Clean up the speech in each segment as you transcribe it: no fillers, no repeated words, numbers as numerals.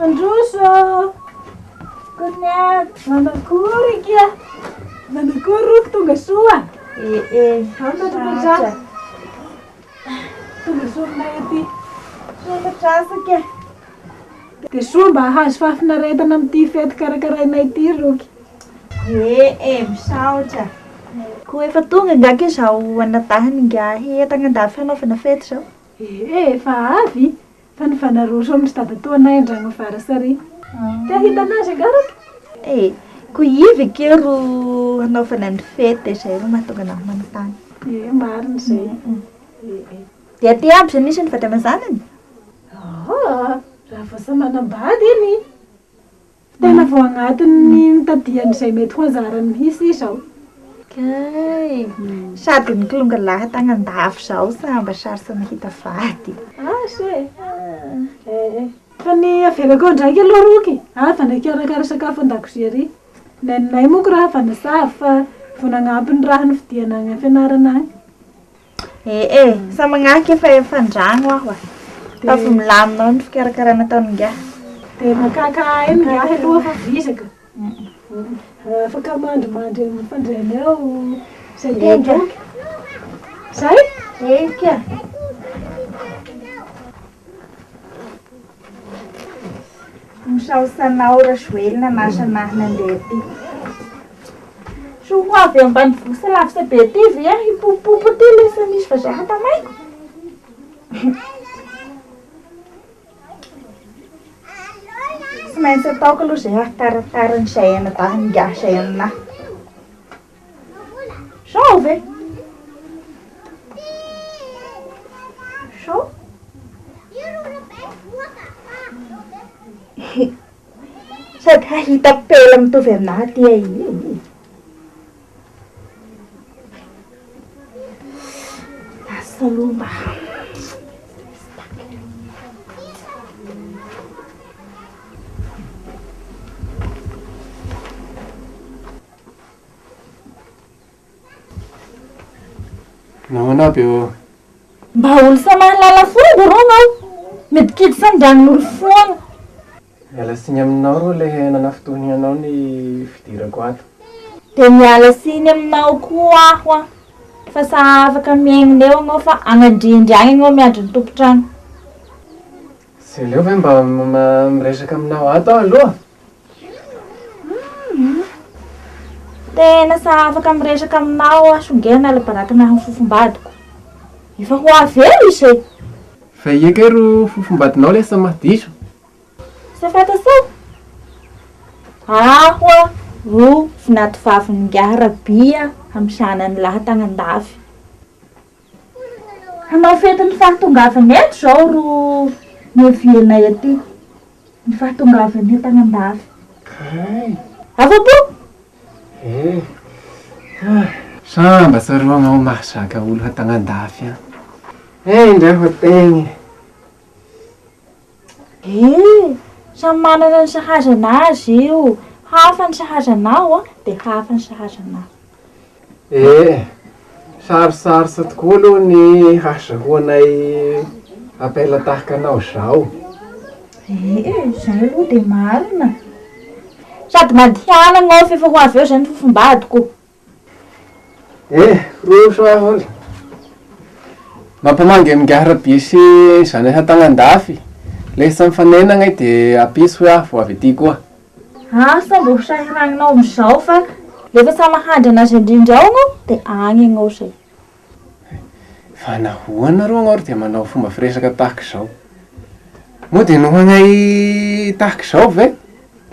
Androso, kunyat, manakuri kia, manakuru tonga soa. Hamba tukaja. Tonga soa na ity. Soa trasa kia. Dia soa mba hazo fahafinaretana amin'ity fety karakarainay ity roky. Misaotra. Koa efa tonga ngaka izao anatahany nga hetagna andafy hanaovana fety zao. Efa avy. Fa ny fanaroso amin'ny stadatoanay an-dragno farasary. Te hitanazy angaraky? Koa ivy keo ro hanaovana ny fety izay ro mahatonga anahy manontany. Marina izay. Dia aty aby izany isany vady aman-janany? Raha vasa manambady iny. Tena vao agnatin'ny mitadian'izay mety ho anjarany mihitsy izao. Kay, sady nikolonga lahatagna andafy izao sa mba sarotsa nahita vady. Fa ny averako ndraiky aloha roky. Fa nakarakara sakafo an-dakozia ry. Neninay moa ko raha fanasavy fa vao nagnampy ny raha nividiana any am-fianarana any. Sa magnaky efa an-dragno aho fa vao milaminao ny fikarakarana ataony nga. Dia makakain nga aloha fa visaka. Afaka mandrimandry mifandreny ao izay tendroky. Zay? Kia. Misaosanao rasoelina nasanahy nandeha ty. So ho avy ambanivohitra lavitra be ty ve hipopopo ty lesa misy vazaha tamaiko. Tsy maintsy ataoko aloha izay ahataran'izay anatahany nga izay aminahy. Sao ve? Sao? Sady hahita pela mitovy aminahy ty Salomba. Nahoana aby eo? Mba olo sa mahalala fomba rô nao. Mety kidy sandragn'olo foana. Miala siny aminao rô ilay nanafotoany anao ny fidirako ato. Dia miala siny aminao koa aho fa sa afaka miaigna eo anao fa agnandrindry agny anao miandry ny tompotrano. Sy leo ve mba miresaka aminao ato aloha? Tena sa afaka miresaka aminao asongena alabarakana amin'ny fofombadiko. Efa ho avy eo izay. Fa ieka ro fofombadinao lesa mahadiso. Sa fantasao? Aho ro finaty vaviny ngarabia amin'ny sanany lahatagnan-dafy. Hanao fety ny fahatongavany eto zao ro miavianay aty. Ny fahatongavany tagnan-dafy. Kay. Afa-po? Samba tsaroagnao mahazaka olo hatagnan-dafy a. Indray ho tegny. Samy manana ny sahazana azy io. Hafa ny sahazanao dia hafa ny sahazanao. Sarosarotra tokoa aloha ny hahazahoanay apela tahaka anao zao. Zay aloha dia marina. Sady mandihiana anao fa efa ho avy eo izay ny fofombadiko. Roso aho olo. Mampamangy amin'ngarabe sy izany hatagnan-dafy. Lesa mifanenagna dia apiso hoe vao avy aty koa. Asa mba ho sahiragninao amin'izao fa rehefa sa mahandry anazy indrindra ao anao dia agny anao izay. Fa nahoana ro anao dia manao fomba firesaka tahaka izao. Moa dia noho anay tahaka izao ve?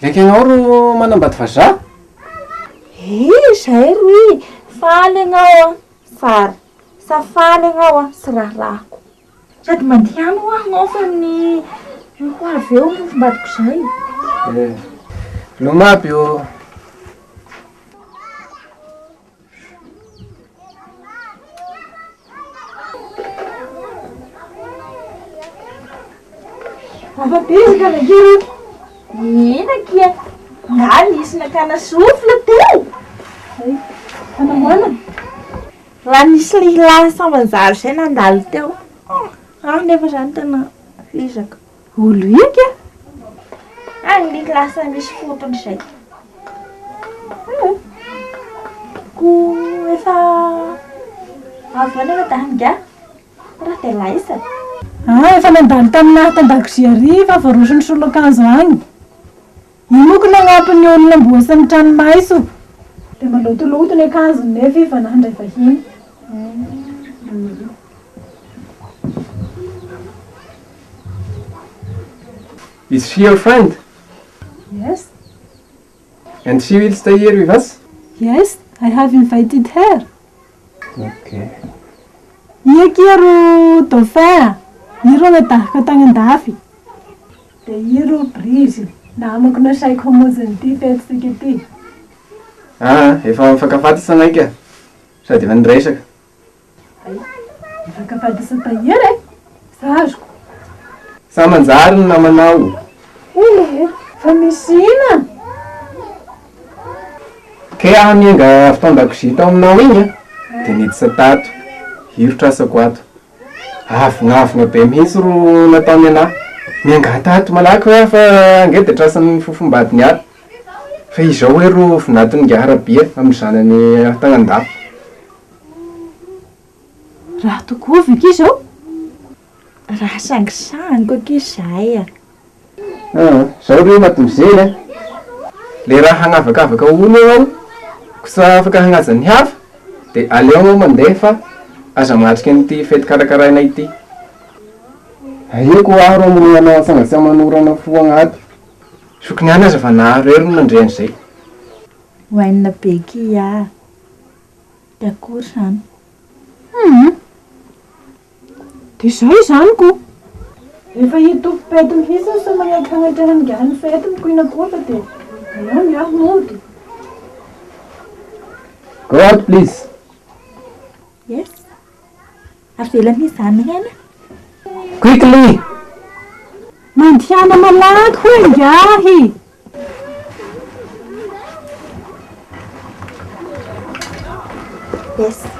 Leka anao ro manambady vazaha? Zay roy. Faly anao sara. Sa faly anao sy raharahako. Sady mandihiana ho anao fa ny ho avy eo ny fofombadiko izay. Lomapy io. Afa-betsaka nakiro. Ina kia. Nga nisy nakana sofla teo. Ay, fanahoana? Raha nisy lehilahy sambanjary izay nandalo teo. Nefa izany tena hizaka. Olo ika? Any lehilahy sa misy fotony izay. Ko efa avy any efa tahangia. Raha dia laisa. Efa nandalo taminahy tan-dakozia ary fa varosiny soloakanjo agny. Io moa ko nagnampin'ny olona amboasany trano-maiso. Dia malotoloto ny akanjony nefa ifa nandray vahiny. Is she your friend? Yes, And she will stay here with us? yes, I have invited her. Okay. Ia ro dauphin. Io ro nadahaka tagny an-dafy. Dia io ro brise. Namako nasaiko hamonjeny ity fetitsika ity. Efa mifankafaty sanaika. Sady efa niresaka. Mifankafady sa tahiry e. Zazoko. Sa manjary ny namanao. Fa misy ina. Ke aho mianga fitaon-dakozia tao aminao igny dia niditra tato. Hirotra asako ato. Avogna be mihitsy ro nataony anahy. Mianga tato malaky hoe fa ange dia trasan'ny fofombadiny ato. Fa izao hoe ro vinatiny ngiarabia amin'ny zanany tagnan-dafy. Raha tokoa vika izao. Raha sangisango akizay. Zao ro matomizeny. Le raha hagnavakavaka olo eo ao. Kosa afaka hagnaja ny hafa dia aleo moa mandeha fa aza matrika an'ity fety karakaraina ity. Aieko aho ro amonoana sangatsia manorana fo agnato. Sokony any aza fa naharery nandre an'izay. Oenina be kia. Dia akory izany. Dia izao izanoko. Efa hitompo pety mihitsy sa magnaika hagnatrahany gany fety mikoinakoa fa dia aho mody. Go out please. Yes. Avelany izany hena. Quickly. Mandiana malaky ho ingahy. Yes.